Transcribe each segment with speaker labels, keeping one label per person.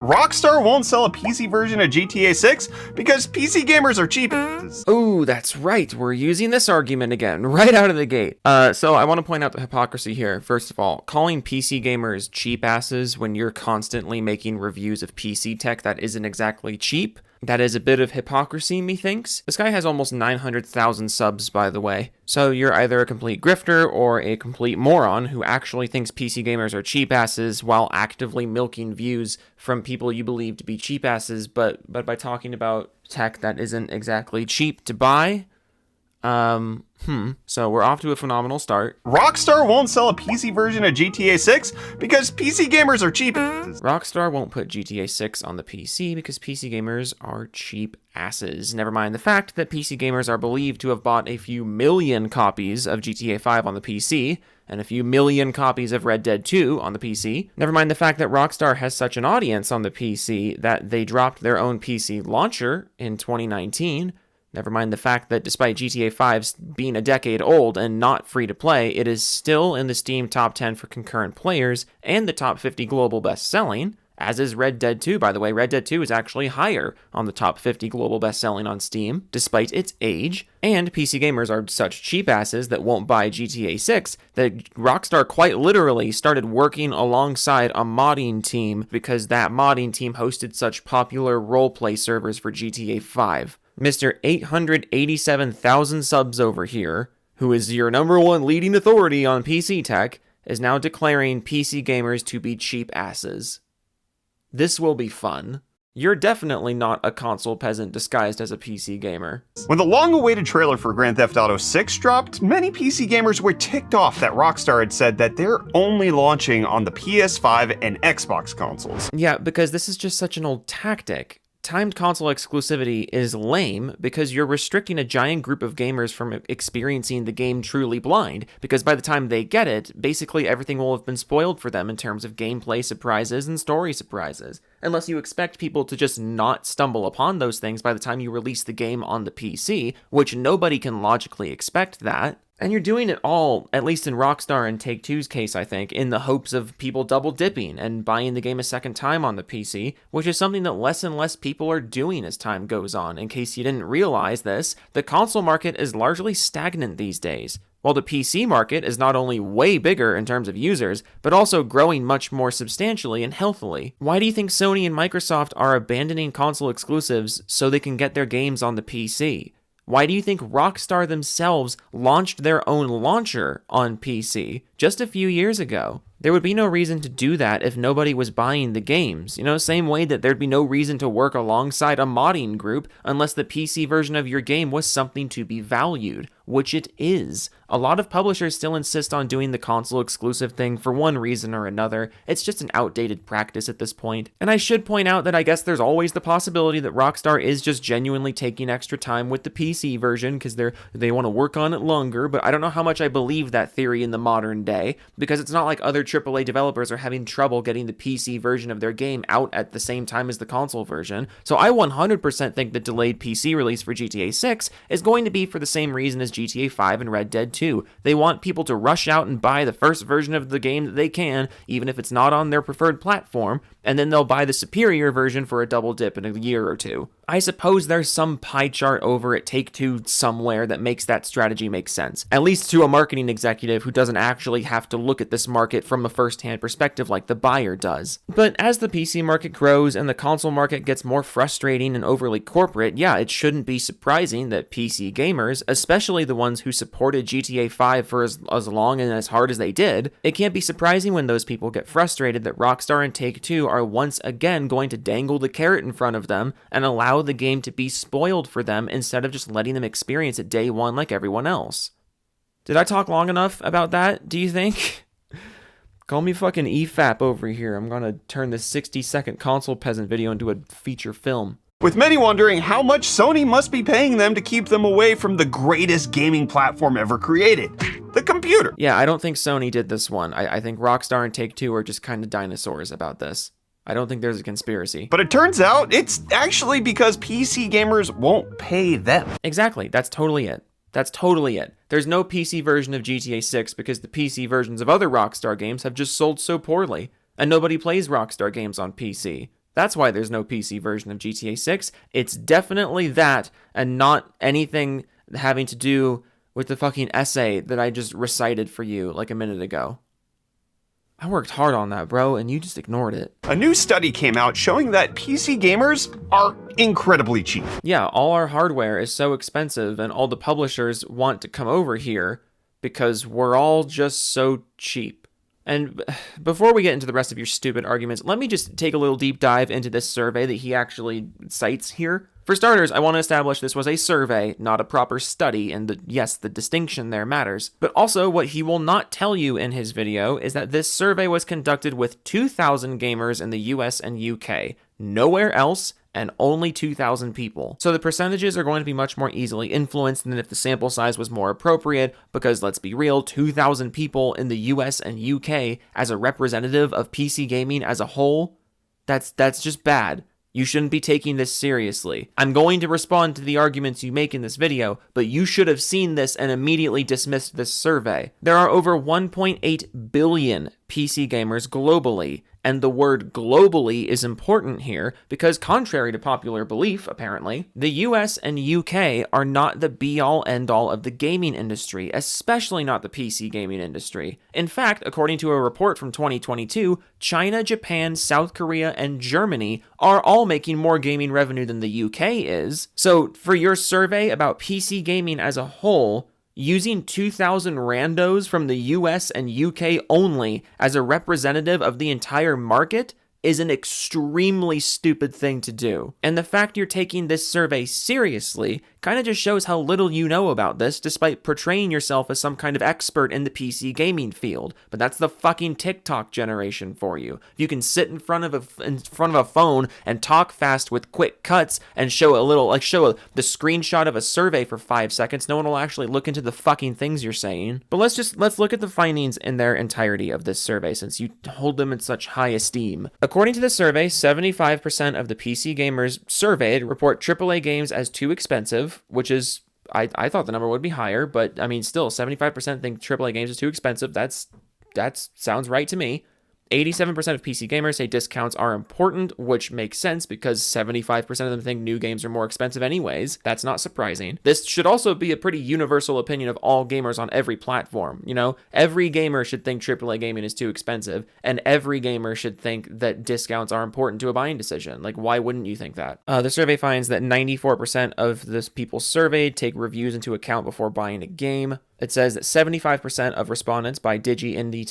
Speaker 1: Rockstar won't sell a PC version of GTA 6 because PC gamers are cheap.
Speaker 2: Oh, that's right. We're using this argument again, right out of the gate. So I want to point out the hypocrisy here. First of all, calling PC gamers cheap asses when you're constantly making reviews of PC tech that isn't exactly cheap, that is a bit of hypocrisy, methinks. This guy has almost 900,000 subs, by the way. So you're either a complete grifter or a complete moron who actually thinks PC gamers are cheap asses while actively milking views from people you believe to be cheap asses, but by talking about tech that isn't exactly cheap to buy. So we're off to a phenomenal start.
Speaker 1: Rockstar won't sell a PC version of GTA 6 because PC gamers are cheap.
Speaker 2: Rockstar won't put GTA 6 on the PC because PC gamers are cheap asses. Never mind the fact that PC gamers are believed to have bought a few million copies of GTA 5 on the PC and a few million copies of Red Dead 2 on the PC. Never mind the fact that Rockstar has such an audience on the PC that they dropped their own PC launcher in 2019. Never mind the fact that despite GTA 5's being a decade old and not free to play, it is still in the Steam top 10 for concurrent players and the top 50 global best-selling, as is Red Dead 2, by the way. Red Dead 2 is actually higher on the top 50 global best-selling on Steam, despite its age, and PC gamers are such cheap asses that won't buy GTA 6 that Rockstar quite literally started working alongside a modding team because that modding team hosted such popular roleplay servers for GTA 5. Mr. 887,000 subs over here, who is your number one leading authority on PC tech, is now declaring PC gamers to be cheap asses. This will be fun. You're definitely not a console peasant disguised as a PC gamer.
Speaker 1: When the long-awaited trailer for Grand Theft Auto 6 dropped, many PC gamers were ticked off that Rockstar had said that they're only launching on the PS5 and Xbox consoles.
Speaker 2: Yeah, because this is just such an old tactic. Timed console exclusivity is lame because you're restricting a giant group of gamers from experiencing the game truly blind, because by the time they get it, basically everything will have been spoiled for them in terms of gameplay surprises and story surprises, unless you expect people to just not stumble upon those things by the time you release the game on the PC, which nobody can logically expect that. And you're doing it all, at least in Rockstar and Take Two's case, I think, in the hopes of people double dipping and buying the game a second time on the PC, which is something that less and less people are doing as time goes on. In case you didn't realize this, the console market is largely stagnant these days, while the PC market is not only way bigger in terms of users, but also growing much more substantially and healthily. Why do you think Sony and Microsoft are abandoning console exclusives so they can get their games on the PC? Why do you think Rockstar themselves launched their own launcher on PC just a few years ago? There would be no reason to do that if nobody was buying the games. Same way that there'd be no reason to work alongside a modding group unless the PC version of your game was something to be valued, which it is. A lot of publishers still insist on doing the console exclusive thing for one reason or another. It's just an outdated practice at this point. And I should point out that I guess there's always the possibility that Rockstar is just genuinely taking extra time with the PC version because they want to work on it longer, but I don't know how much I believe that theory in the modern day, because it's not like other AAA developers are having trouble getting the PC version of their game out at the same time as the console version. So I 100% think the delayed PC release for GTA 6 is going to be for the same reason as GTA 5 and Red Dead 2. They want people to rush out and buy the first version of the game that they can, even if it's not on their preferred platform, and then they'll buy the superior version for a double dip in a year or two. I suppose there's some pie chart over at Take-Two somewhere that makes that strategy make sense, at least to a marketing executive who doesn't actually have to look at this market from a first-hand perspective like the buyer does. But as the PC market grows and the console market gets more frustrating and overly corporate, yeah, it shouldn't be surprising that PC gamers, especially the ones who supported GTA 5 for as long and as hard as they did, it can't be surprising when those people get frustrated that Rockstar and Take-Two are once again going to dangle the carrot in front of them and allow the game to be spoiled for them instead of just letting them experience it day one like everyone else. Did I talk long enough about that, do you think? Call me fucking EFAP over here. I'm gonna turn this 60-second console peasant video into a feature film.
Speaker 1: With many wondering how much Sony must be paying them to keep them away from the greatest gaming platform ever created, the computer.
Speaker 2: Yeah, I don't think Sony did this one. I think Rockstar and Take-Two are just kind of dinosaurs about this. I don't think there's a conspiracy.
Speaker 1: But it turns out it's actually because PC gamers won't pay them.
Speaker 2: Exactly. That's totally it. That's totally it. There's no PC version of GTA 6 because the PC versions of other Rockstar games have just sold so poorly, and nobody plays Rockstar games on PC. That's why there's no PC version of GTA 6. It's definitely that, and not anything having to do with the fucking essay that I just recited for you like a minute ago. I worked hard on that, bro, and you just ignored it.
Speaker 1: A new study came out showing that PC gamers are incredibly cheap.
Speaker 2: Yeah, all our hardware is so expensive, and all the publishers want to come over here because we're all just so cheap. And before we get into the rest of your stupid arguments, let me just take a little deep dive into this survey that he actually cites here. For starters, I want to establish this was a survey, not a proper study, and yes, the distinction there matters. But also, what he will not tell you in his video is that this survey was conducted with 2,000 gamers in the US and UK, nowhere else, and only 2,000 people. So the percentages are going to be much more easily influenced than if the sample size was more appropriate, because let's be real, 2,000 people in the US and UK as a representative of PC gaming as a whole, that's just bad. You shouldn't be taking this seriously. I'm going to respond to the arguments you make in this video, but you should have seen this and immediately dismissed this survey. There are over 1.8 billion PC gamers globally, and the word globally is important here because contrary to popular belief, apparently, the US and UK are not the be-all end-all of the gaming industry, especially not the PC gaming industry. In fact, according to a report from 2022, China, Japan, South Korea, and Germany are all making more gaming revenue than the UK is. So for your survey about PC gaming as a whole, using 2,000 randos from the US and UK only as a representative of the entire market is an extremely stupid thing to do. And the fact you're taking this survey seriously kind of just shows how little you know about this, despite portraying yourself as some kind of expert in the PC gaming field. But that's the fucking TikTok generation for you. If you can sit in front of a phone and talk fast with quick cuts and show the screenshot of a survey for 5 seconds, no one will actually look into the fucking things you're saying. But let's look at the findings in their entirety of this survey, since you hold them in such high esteem. According to the survey, 75% of the PC gamers surveyed report AAA games as too expensive, which is, I thought the number would be higher, but I mean, still, 75% think AAA games is too expensive. That sounds right to me. 87% of PC gamers say discounts are important, which makes sense because 75% of them think new games are more expensive anyways. That's not surprising. This should also be a pretty universal opinion of all gamers on every platform. You know, every gamer should think AAA gaming is too expensive, and every gamer should think that discounts are important to a buying decision. Like, why wouldn't you think that? The survey finds that 94% of the people surveyed take reviews into account before buying a game. It says that 75% of respondents buy digital indie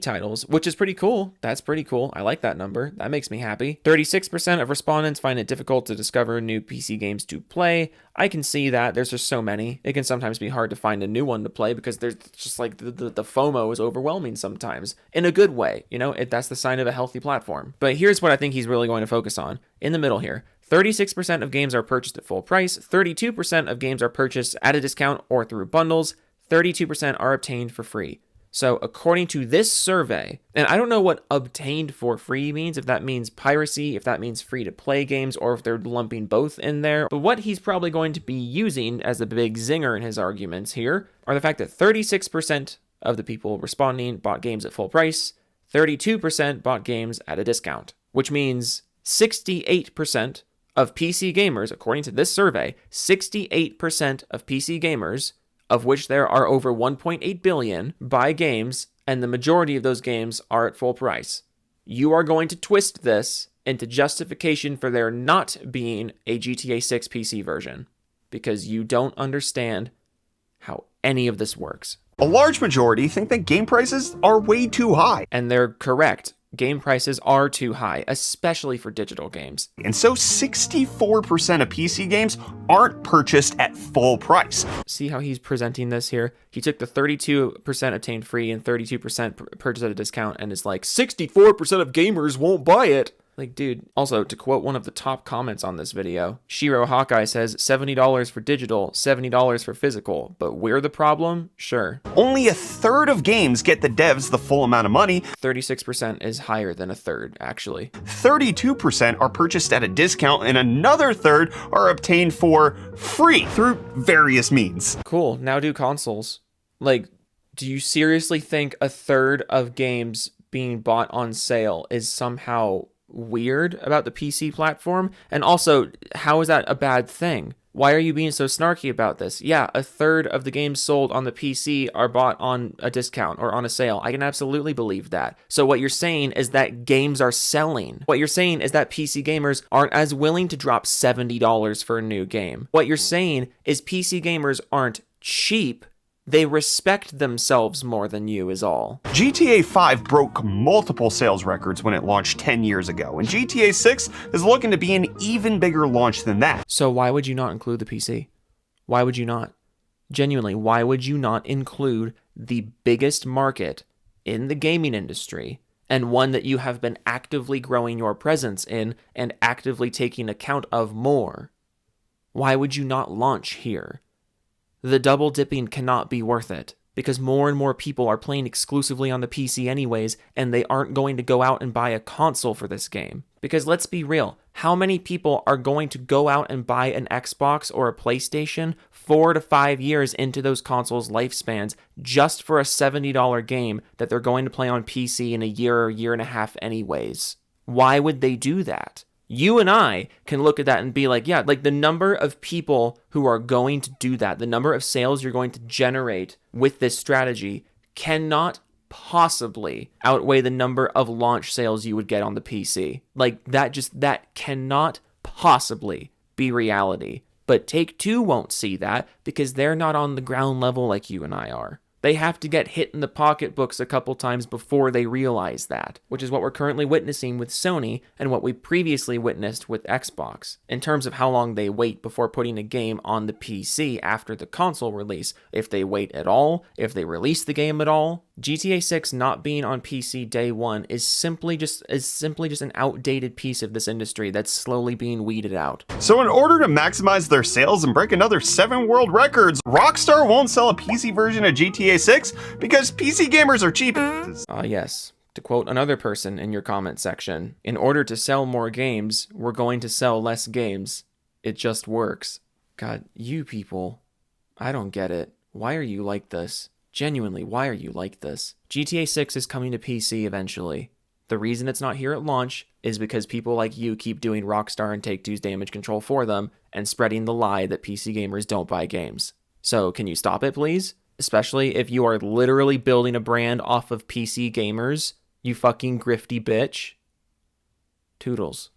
Speaker 2: titles, which is pretty cool. That's pretty cool. I like that number. That makes me happy. 36% of respondents find it difficult to discover new PC games to play. I can see that. There's just so many. It can sometimes be hard to find a new one to play because there's just like the FOMO is overwhelming sometimes in a good way. You know, that's the sign of a healthy platform. But here's what I think he's really going to focus on in the middle here. 36% of games are purchased at full price, 32% of games are purchased at a discount or through bundles, 32% are obtained for free. So according to this survey, and I don't know what obtained for free means, if that means piracy, if that means free to play games, or if they're lumping both in there, but what he's probably going to be using as the big zinger in his arguments here are the fact that 36% of the people responding bought games at full price, 32% bought games at a discount, which means 68% of PC gamers, according to this survey, 68% of PC gamers, of which there are over 1.8 billion, buy games, and the majority of those games are at full price. You are going to twist this into justification for there not being a GTA 6 PC version, because you don't understand how any of this works.
Speaker 1: A large majority think that game prices are way too high.
Speaker 2: And they're correct. Game prices are too high, especially for digital games.
Speaker 1: And so 64% of PC games aren't purchased at full price.
Speaker 2: See how he's presenting this here? He took the 32% obtained free and 32% purchased at a discount and is like, 64% of gamers won't buy it. Like, dude, also, to quote one of the top comments on this video, Shiro Hawkeye says, $70 for digital, $70 for physical, but we're the problem? Sure.
Speaker 1: Only a third of games get the devs the full amount of money.
Speaker 2: 36% is higher than a third, actually.
Speaker 1: 32% are purchased at a discount, and another third are obtained for free through various means.
Speaker 2: Cool, now do consoles. Like, do you seriously think a third of games being bought on sale is somehow weird about the PC platform? And also, how is that a bad thing? Why are you being so snarky about this? Yeah, a third of the games sold on the PC are bought on a discount or on a sale. I can absolutely believe that. So what you're saying is that games are selling. What you're saying is that PC gamers aren't as willing to drop $70 for a new game. What you're saying is PC gamers aren't cheap. They respect themselves more than you is all.
Speaker 1: GTA 5 broke multiple sales records when it launched 10 years ago, and GTA 6 is looking to be an even bigger launch than that.
Speaker 2: So why would you not include the PC? Why would you not? Genuinely, why would you not include the biggest market in the gaming industry and one that you have been actively growing your presence in and actively taking account of more? Why would you not launch here? The double dipping cannot be worth it because more and more people are playing exclusively on the PC anyways, and they aren't going to go out and buy a console for this game. Because let's be real, how many people are going to go out and buy an Xbox or a PlayStation 4 to 5 years into those consoles' lifespans just for a $70 game that they're going to play on PC in a year or year and a half anyways? Why would they do that? You and I can look at that and be like, yeah, like the number of people who are going to do that, the number of sales you're going to generate with this strategy cannot possibly outweigh the number of launch sales you would get on the PC. Like that cannot possibly be reality. But Take-Two won't see that because they're not on the ground level like you and I are. They have to get hit in the pocketbooks a couple times before they realize that, which is what we're currently witnessing with Sony and what we previously witnessed with Xbox, in terms of how long they wait before putting a game on the PC after the console release, if they wait at all, if they release the game at all. GTA 6 not being on PC day one is simply just an outdated piece of this industry that's slowly being weeded out.
Speaker 1: So in order to maximize their sales and break another 7 world records, Rockstar won't sell a PC version of GTA 6 because PC gamers are cheap.
Speaker 2: Yes. To quote another person in your comment section, in order to sell more games, we're going to sell less games. It just works. God, you people, I don't get it. Why are you like this? Genuinely, why are you like this? GTA 6 is coming to PC eventually. The reason it's not here at launch is because people like you keep doing Rockstar and Take Two's damage control for them and spreading the lie that PC gamers don't buy games. So, can you stop it, please? Especially if you are literally building a brand off of PC gamers, you fucking grifty bitch. Toodles.